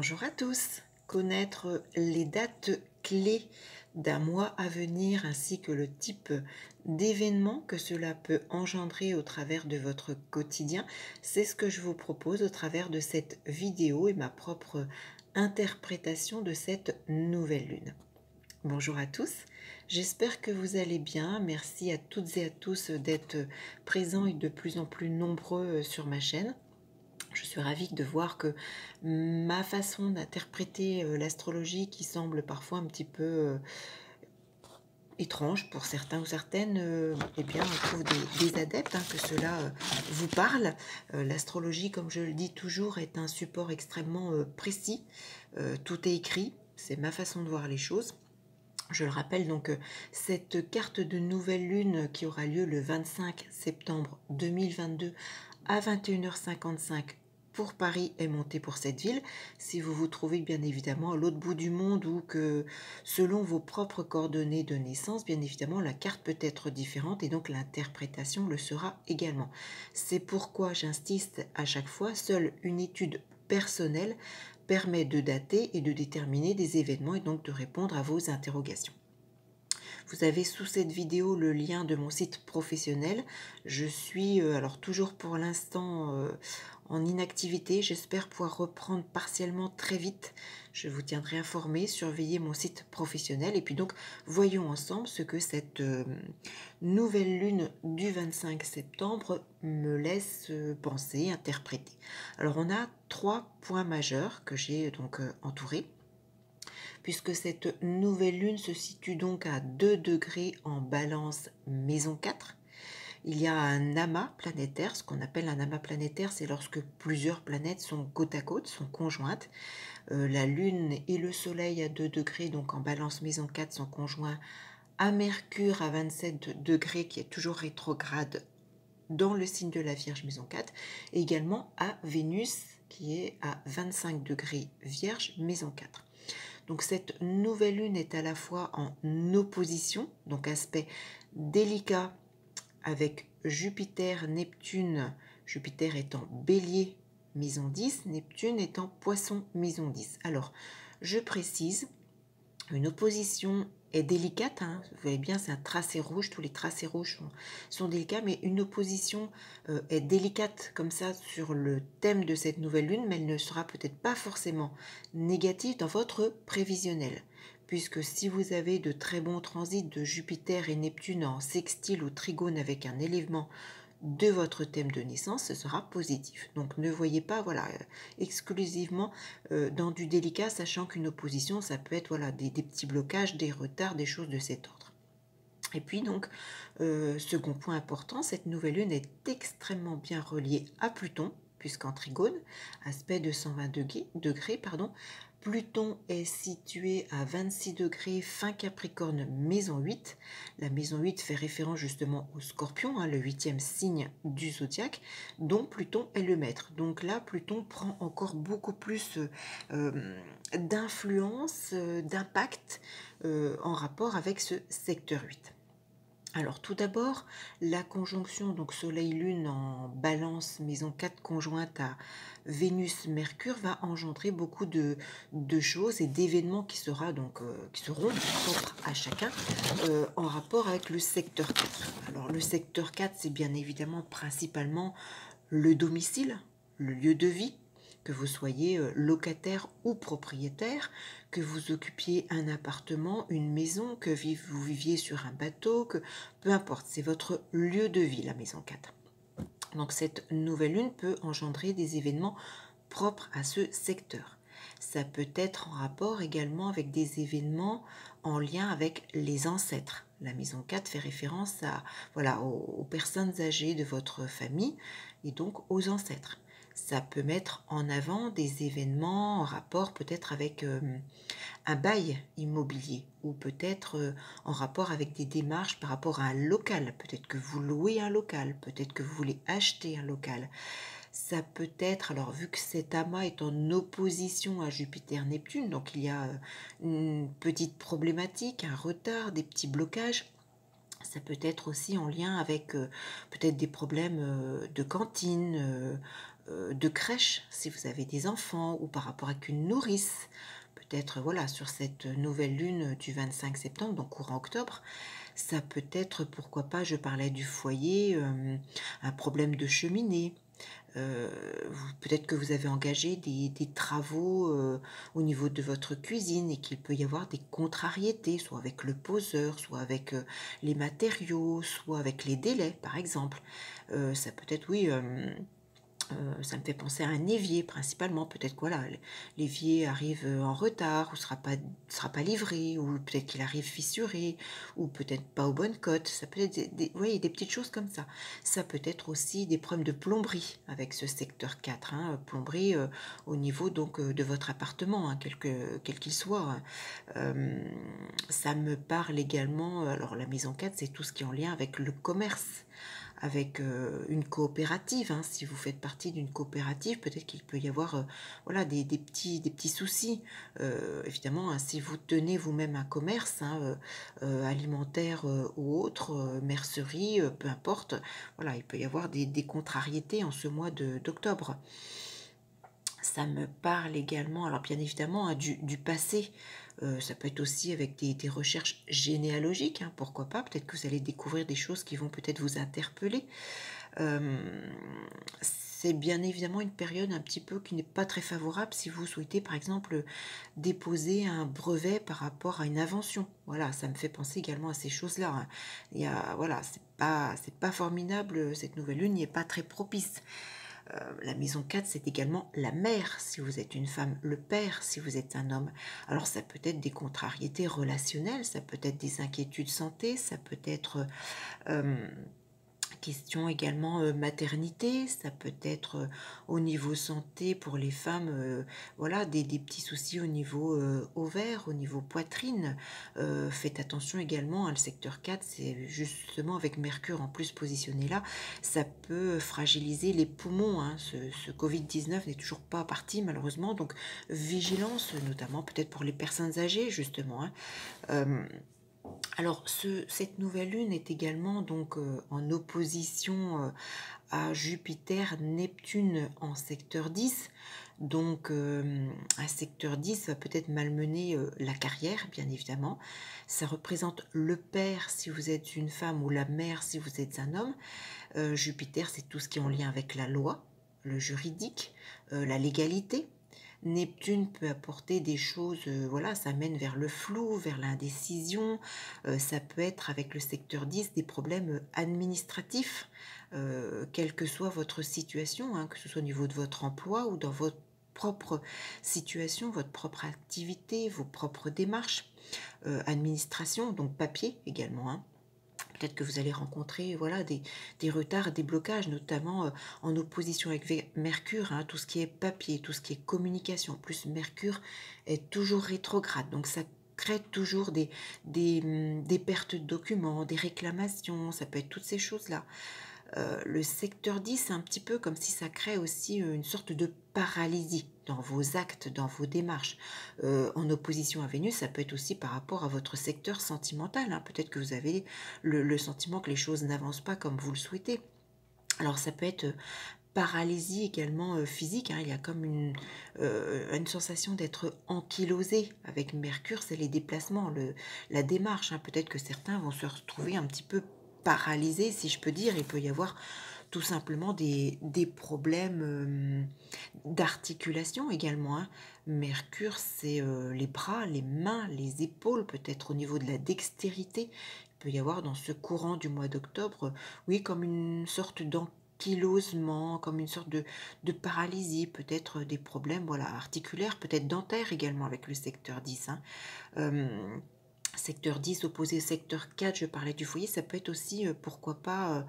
Bonjour à tous. Connaître les dates clés d'un mois à venir ainsi que le type d'événements que cela peut engendrer au travers de votre quotidien, c'est ce que je vous propose au travers de cette vidéo et ma propre interprétation de cette nouvelle lune. Bonjour à tous, j'espère que vous allez bien. Merci à toutes et à tous d'être présents et de plus en plus nombreux sur ma chaîne. Je suis ravie de voir que ma façon d'interpréter l'astrologie, qui semble parfois un petit peu étrange pour certains ou certaines, eh bien, on trouve des adeptes, que cela vous parle. L'astrologie, comme je le dis toujours, est un support extrêmement précis. Tout est écrit, c'est ma façon de voir les choses. Je le rappelle donc, cette carte de nouvelle lune qui aura lieu le 25 septembre 2022 à 21h55 pour Paris est montée pour cette ville. Si vous vous trouvez bien évidemment à l'autre bout du monde ou que selon vos propres coordonnées de naissance, bien évidemment la carte peut être différente et donc l'interprétation le sera également. C'est pourquoi j'insiste à chaque fois, seule une étude personnelle permet de dater et de déterminer des événements et donc de répondre à vos interrogations. Vous avez sous cette vidéo le lien de mon site professionnel. Je suis alors toujours pour l'instant en inactivité. J'espère pouvoir reprendre partiellement très vite. Je vous tiendrai informé, surveillez mon site professionnel. Et puis donc, voyons ensemble ce que cette nouvelle lune du 25 septembre me laisse penser, interpréter. Alors, on a 3 points majeurs que j'ai donc entourés, puisque cette nouvelle lune se situe donc à 2 degrés en Balance maison 4. Il y a un amas planétaire. Ce qu'on appelle un amas planétaire, c'est lorsque plusieurs planètes sont côte à côte, sont conjointes. La lune et le soleil à 2 degrés, donc en Balance maison 4, sont conjoints à Mercure à 27 degrés, qui est toujours rétrograde dans le signe de la Vierge maison 4, et également à Vénus, qui est à 25 degrés Vierge maison 4. Donc cette nouvelle lune est à la fois en opposition, donc aspect délicat avec Jupiter, Neptune, Jupiter étant Bélier, maison 10, Neptune étant Poisson, maison 10. Alors, je précise, une opposition est délicate, vous voyez bien, c'est un tracé rouge, tous les tracés rouges sont délicats, mais une opposition est délicate comme ça sur le thème de cette nouvelle lune, mais elle ne sera peut-être pas forcément négative dans votre prévisionnel, puisque si vous avez de très bons transits de Jupiter et Neptune en sextile ou trigone avec un élément de votre thème de naissance, ce sera positif. Donc ne voyez pas exclusivement dans du délicat, sachant qu'une opposition, ça peut être des petits blocages, des retards, des choses de cet ordre. Et puis donc, second point important, cette nouvelle lune est extrêmement bien reliée à Pluton, puisqu'en trigone, aspect de 120 degrés, Pluton est situé à 26 degrés, fin Capricorne, maison 8. La maison 8 fait référence justement au Scorpion, le 8e signe du zodiaque, dont Pluton est le maître. Donc là, Pluton prend encore beaucoup plus d'influence, d'impact en rapport avec ce secteur 8. Alors tout d'abord, la conjonction donc Soleil-Lune en Balance, maison 4 conjointe à Vénus-Mercure va engendrer beaucoup de choses et d'événements qui seront propres à chacun en rapport avec le secteur 4. Alors le secteur 4, c'est bien évidemment principalement le domicile, le lieu de vie, que vous soyez locataire ou propriétaire, que vous occupiez un appartement, une maison, que vous viviez sur un bateau, peu importe, c'est votre lieu de vie, la maison 4. Donc cette nouvelle lune peut engendrer des événements propres à ce secteur. Ça peut être en rapport également avec des événements en lien avec les ancêtres. La maison 4 fait référence aux personnes âgées de votre famille et donc aux ancêtres. Ça peut mettre en avant des événements en rapport peut-être avec un bail immobilier ou peut-être en rapport avec des démarches par rapport à un local. Peut-être que vous louez un local, peut-être que vous voulez acheter un local. Ça peut être, alors vu que cet amas est en opposition à Jupiter-Neptune, donc il y a une petite problématique, un retard, des petits blocages. Ça peut être aussi en lien avec peut-être des problèmes de cantine, de crèche, si vous avez des enfants, ou par rapport avec une nourrice. Peut-être, voilà, sur cette nouvelle lune du 25 septembre, donc courant octobre, ça peut être, pourquoi pas, je parlais du foyer, un problème de cheminée. Peut-être que vous avez engagé des travaux au niveau de votre cuisine et qu'il peut y avoir des contrariétés, soit avec le poseur, soit avec les matériaux, soit avec les délais, par exemple. Ça peut être, oui, ça me fait penser à un évier principalement. Peut-être que voilà, l'évier arrive en retard, ou sera pas livré, ou peut-être qu'il arrive fissuré, ou peut-être pas aux bonnes cotes. Ça peut être vous voyez, des petites choses comme ça. Ça peut être aussi des problèmes de plomberie avec ce secteur 4, hein, plomberie au niveau donc de votre appartement, hein, quel qu'il soit, hein. Ça me parle également, alors la maison 4, c'est tout ce qui est en lien avec le commerce, avec une coopérative, hein. Si vous faites partie d'une coopérative, peut-être qu'il peut y avoir voilà, des petits soucis. Évidemment, hein, si vous tenez vous-même un commerce, hein, alimentaire ou autre, mercerie, peu importe, voilà, il peut y avoir des contrariétés en ce mois d'octobre. Ça me parle également, alors bien évidemment, hein, du passé. Ça peut être aussi avec des recherches généalogiques, hein, pourquoi pas. Peut-être que vous allez découvrir des choses qui vont peut-être vous interpeller. Euh, c'est bien évidemment une période un petit peu qui n'est pas très favorable si vous souhaitez, par exemple, déposer un brevet par rapport à une invention. Voilà, ça me fait penser également à ces choses-là, hein. Voilà, c'est pas formidable, cette nouvelle lune n'est pas très propice. La maison 4, c'est également la mère, si vous êtes une femme, le père, si vous êtes un homme. Alors ça peut être des contrariétés relationnelles, ça peut être des inquiétudes santé, ça peut être euh, question également maternité, ça peut être au niveau santé pour les femmes, voilà, des petits soucis au niveau ovaire, au niveau poitrine. Faites attention également, hein, le secteur 4, c'est justement avec Mercure en plus positionné là, ça peut fragiliser les poumons, hein. Ce Covid-19 n'est toujours pas parti malheureusement, donc vigilance, notamment peut-être pour les personnes âgées justement, hein. Euh, alors, cette nouvelle lune est également donc en opposition à Jupiter, Neptune en secteur 10. Donc, un secteur 10 va peut-être malmener la carrière, bien évidemment. Ça représente le père si vous êtes une femme ou la mère si vous êtes un homme. Jupiter, c'est tout ce qui est en lien avec la loi, le juridique, la légalité. Neptune peut apporter des choses, voilà, ça mène vers le flou, vers l'indécision. Ça peut être avec le secteur 10 des problèmes administratifs, quelle que soit votre situation, hein, que ce soit au niveau de votre emploi ou dans votre propre situation, votre propre activité, vos propres démarches. Administration, donc papier également, hein. Peut-être que vous allez rencontrer voilà, des retards, des blocages, notamment en opposition avec Mercure, hein, tout ce qui est papier, tout ce qui est communication. En plus, Mercure est toujours rétrograde, donc ça crée toujours des pertes de documents, des réclamations, ça peut être toutes ces choses-là. Le secteur 10, c'est un petit peu comme si ça crée aussi une sorte de paralysie dans vos actes, dans vos démarches. En opposition à Vénus, ça peut être aussi par rapport à votre secteur sentimental, hein. Peut-être que vous avez le sentiment que les choses n'avancent pas comme vous le souhaitez. Alors ça peut être paralysie également physique, hein. Il y a comme une sensation d'être ankylosé avec Mercure, c'est les déplacements, la démarche, hein. Peut-être que certains vont se retrouver un petit peu paralysés, si je peux dire. Il peut y avoir tout simplement des problèmes d'articulation également, hein. Mercure, c'est les bras, les mains, les épaules, peut-être au niveau de la dextérité. Il peut y avoir dans ce courant du mois d'octobre, oui, comme une sorte d'ankylosement, comme une sorte de paralysie, peut-être des problèmes voilà, articulaires, peut-être dentaires également avec le secteur 10, hein. Euh, Secteur 10 opposé au secteur 4, je parlais du foyer, ça peut être aussi, pourquoi pas,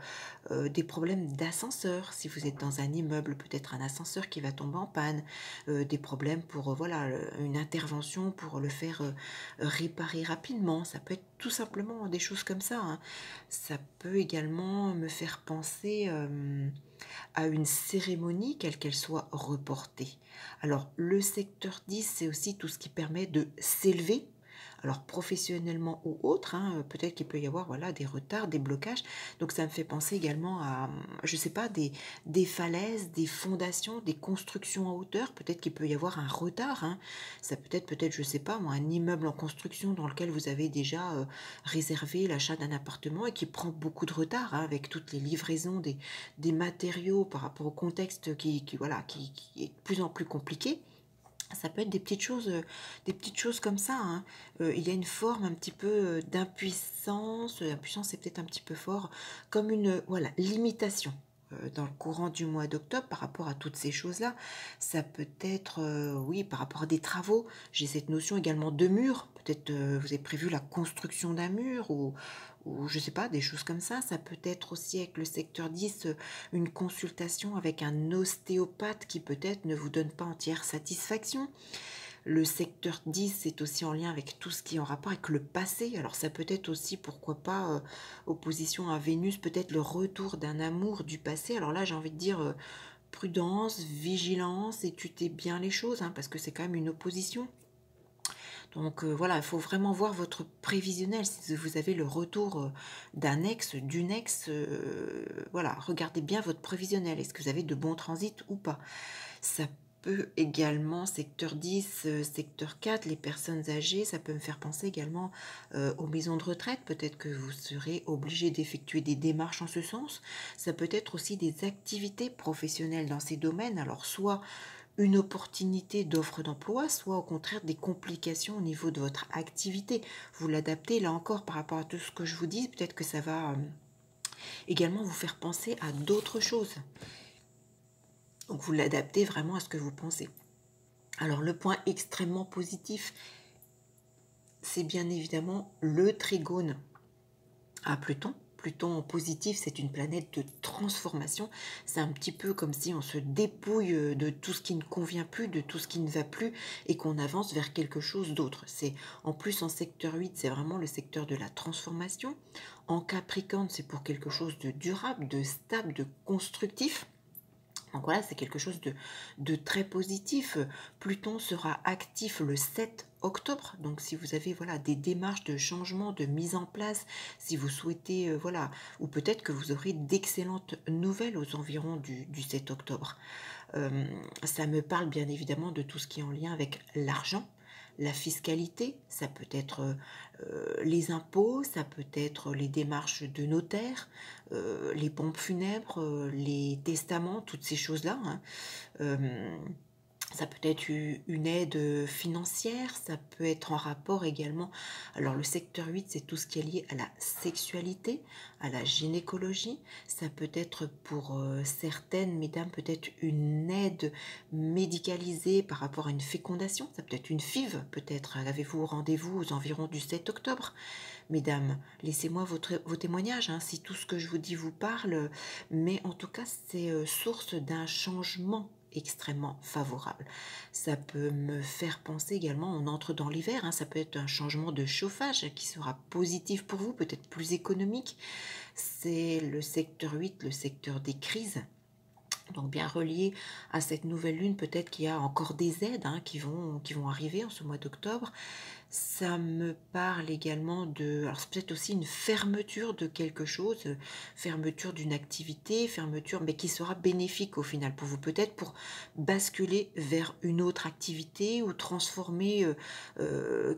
des problèmes d'ascenseur. Si vous êtes dans un immeuble, peut-être un ascenseur qui va tomber en panne, des problèmes pour, voilà, une intervention pour le faire réparer rapidement. Ça peut être tout simplement des choses comme ça, hein. Ça peut également me faire penser à une cérémonie, quelle qu'elle soit, reportée. Alors, le secteur 10, c'est aussi tout ce qui permet de s'élever. alors professionnellement ou autre, hein, peut-être qu'il peut y avoir voilà, des retards, des blocages. Donc ça me fait penser également à, je sais pas, des falaises, des fondations, des constructions en hauteur. Peut-être qu'il peut y avoir un retard, hein. Ça peut être peut-être, je sais pas moi, un immeuble en construction dans lequel vous avez déjà réservé l'achat d'un appartement et qui prend beaucoup de retard, hein, avec toutes les livraisons des matériaux par rapport au contexte voilà, qui est de plus en plus compliqué. Ça peut être des petites choses comme ça, hein. Il y a une forme un petit peu d'impuissance. Impuissance, c'est peut-être un petit peu fort, comme une voilà, limitation dans le courant du mois d'octobre par rapport à toutes ces choses-là. Ça peut être, oui, par rapport à des travaux. J'ai cette notion également de mur. Peut-être vous avez prévu la construction d'un mur ou je sais pas, des choses comme ça. Ça peut être aussi avec le secteur 10 une consultation avec un ostéopathe qui peut-être ne vous donne pas entière satisfaction. Le secteur 10 c'est aussi en lien avec tout ce qui est en rapport avec le passé. Alors ça peut être aussi, pourquoi pas, opposition à Vénus, peut-être le retour d'un amour du passé. Alors là, j'ai envie de dire prudence, vigilance, étudiez bien les choses, hein, parce que c'est quand même une opposition. Donc voilà, il faut vraiment voir votre prévisionnel. Si vous avez le retour d'un ex, d'une ex, voilà, regardez bien votre prévisionnel. Est-ce que vous avez de bons transits ou pas? Ça peut également, secteur 10, secteur 4, les personnes âgées, ça peut me faire penser également aux maisons de retraite. Peut-être que vous serez obligé d'effectuer des démarches en ce sens. Ça peut être aussi des activités professionnelles dans ces domaines. Alors soit une opportunité d'offre d'emploi, soit au contraire des complications au niveau de votre activité. Vous l'adaptez là encore par rapport à tout ce que je vous dis, peut-être que ça va également vous faire penser à d'autres choses. Donc vous l'adaptez vraiment à ce que vous pensez. Alors le point extrêmement positif, c'est bien évidemment le trigone à Pluton. Pluton en positif, c'est une planète de transformation. C'est un petit peu comme si on se dépouille de tout ce qui ne convient plus, de tout ce qui ne va plus, et qu'on avance vers quelque chose d'autre. C'est en plus en secteur 8, c'est vraiment le secteur de la transformation. En Capricorne, c'est pour quelque chose de durable, de stable, de constructif. Donc voilà, c'est quelque chose de très positif. Pluton sera actif le 7 octobre. Donc si vous avez voilà, des démarches de changement, de mise en place, si vous souhaitez, voilà, ou peut-être que vous aurez d'excellentes nouvelles aux environs du 7 octobre. Ça me parle bien évidemment de tout ce qui est en lien avec l'argent, la fiscalité, ça peut être les impôts, ça peut être les démarches de notaire, les pompes funèbres, les testaments, toutes ces choses-là, hein. Euh, Ça peut être une aide financière, ça peut être en rapport également. Alors le secteur 8, c'est tout ce qui est lié à la sexualité, à la gynécologie. Ça peut être pour certaines mesdames, peut-être une aide médicalisée par rapport à une fécondation. Ça peut être une FIV, peut-être. Avez-vous rendez-vous aux environs du 7 octobre? Mesdames, laissez-moi vos témoignages, hein, si tout ce que je vous dis vous parle. Mais en tout cas, c'est source d'un changement extrêmement favorable. Ça peut me faire penser également, on entre dans l'hiver, hein, ça peut être un changement de chauffage qui sera positif pour vous, peut-être plus économique. C'est le secteur 8, le secteur des crises. Donc bien relié à cette nouvelle lune, peut-être qu'il y a encore des aides, hein, qui vont arriver en ce mois d'octobre. Ça me parle également de... Alors c'est peut-être aussi une fermeture de quelque chose, fermeture d'une activité, fermeture, mais qui sera bénéfique au final pour vous, peut-être pour basculer vers une autre activité ou transformer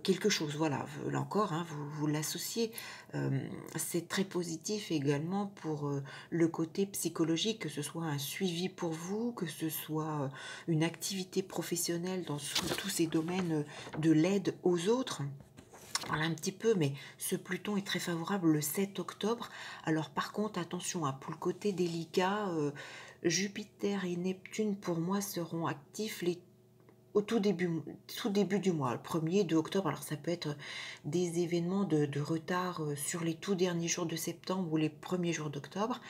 quelque chose. Voilà, là encore, hein, vous l'associez. C'est très positif également pour le côté psychologique, que ce soit un suivi pour vous, que ce soit une activité professionnelle dans tous ces domaines de l'aide aux autres. Voilà un petit peu, mais ce Pluton est très favorable le 7 octobre. Alors par contre, attention, hein, pour le côté délicat, Jupiter et Neptune pour moi seront actifs au tout début du mois, le 1er de octobre. Alors ça peut être des événements de retard sur les tout derniers jours de septembre ou les premiers jours d'octobre.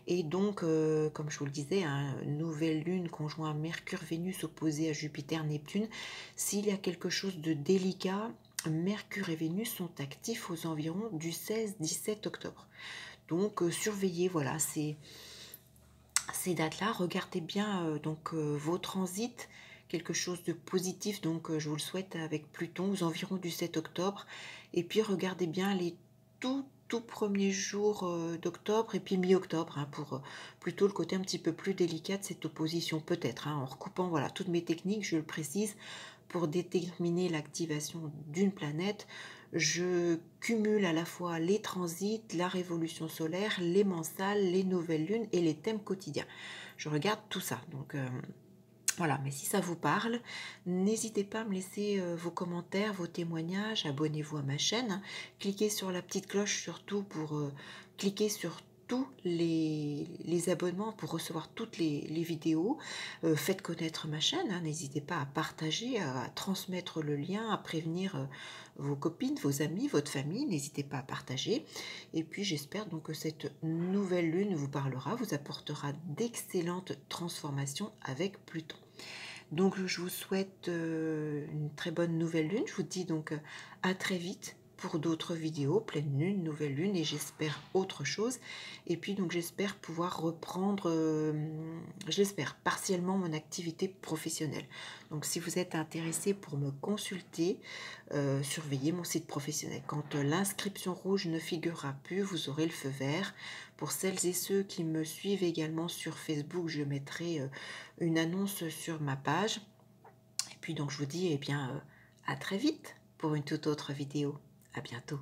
Et donc, comme je vous le disais, hein, nouvelle lune conjoint à Mercure, Vénus opposée à Jupiter, Neptune. S'il y a quelque chose de délicat, Mercure et Vénus sont actifs aux environs du 16-17 octobre. Donc, surveillez, voilà, ces dates-là. Regardez bien vos transits quelque chose de positif, donc je vous le souhaite avec Pluton aux environs du 7 octobre. Et puis regardez bien les tout premiers jours d'octobre et puis mi-octobre, hein, pour plutôt le côté un petit peu plus délicat de cette opposition, peut-être, hein, en recoupant voilà, toutes mes techniques, je le précise, pour déterminer l'activation d'une planète. Je cumule à la fois les transits, la révolution solaire, les mensales, les nouvelles lunes et les thèmes quotidiens. Je regarde tout ça, donc voilà, mais si ça vous parle, n'hésitez pas à me laisser vos commentaires, vos témoignages, abonnez-vous à ma chaîne, hein. Cliquez sur la petite cloche surtout pour cliquer sur tous les abonnements pour recevoir toutes les vidéos. Faites connaître ma chaîne, hein. N'hésitez pas à partager, à transmettre le lien, à prévenir vos copines, vos amis, votre famille, n'hésitez pas à partager. Et puis j'espère donc que cette nouvelle lune vous parlera, vous apportera d'excellentes transformations avec Pluton. Donc je vous souhaite une très bonne nouvelle lune. Je vous dis donc à très vite pour d'autres vidéos, pleine lune, nouvelle lune, et j'espère autre chose. Et puis donc j'espère pouvoir reprendre, je l'espère, partiellement mon activité professionnelle. Donc si vous êtes intéressé pour me consulter, surveillez mon site professionnel. Quand l'inscription rouge ne figurera plus, vous aurez le feu vert. Pour celles et ceux qui me suivent également sur Facebook, je mettrai une annonce sur ma page. Et puis donc je vous dis à très vite pour une toute autre vidéo. À bientôt.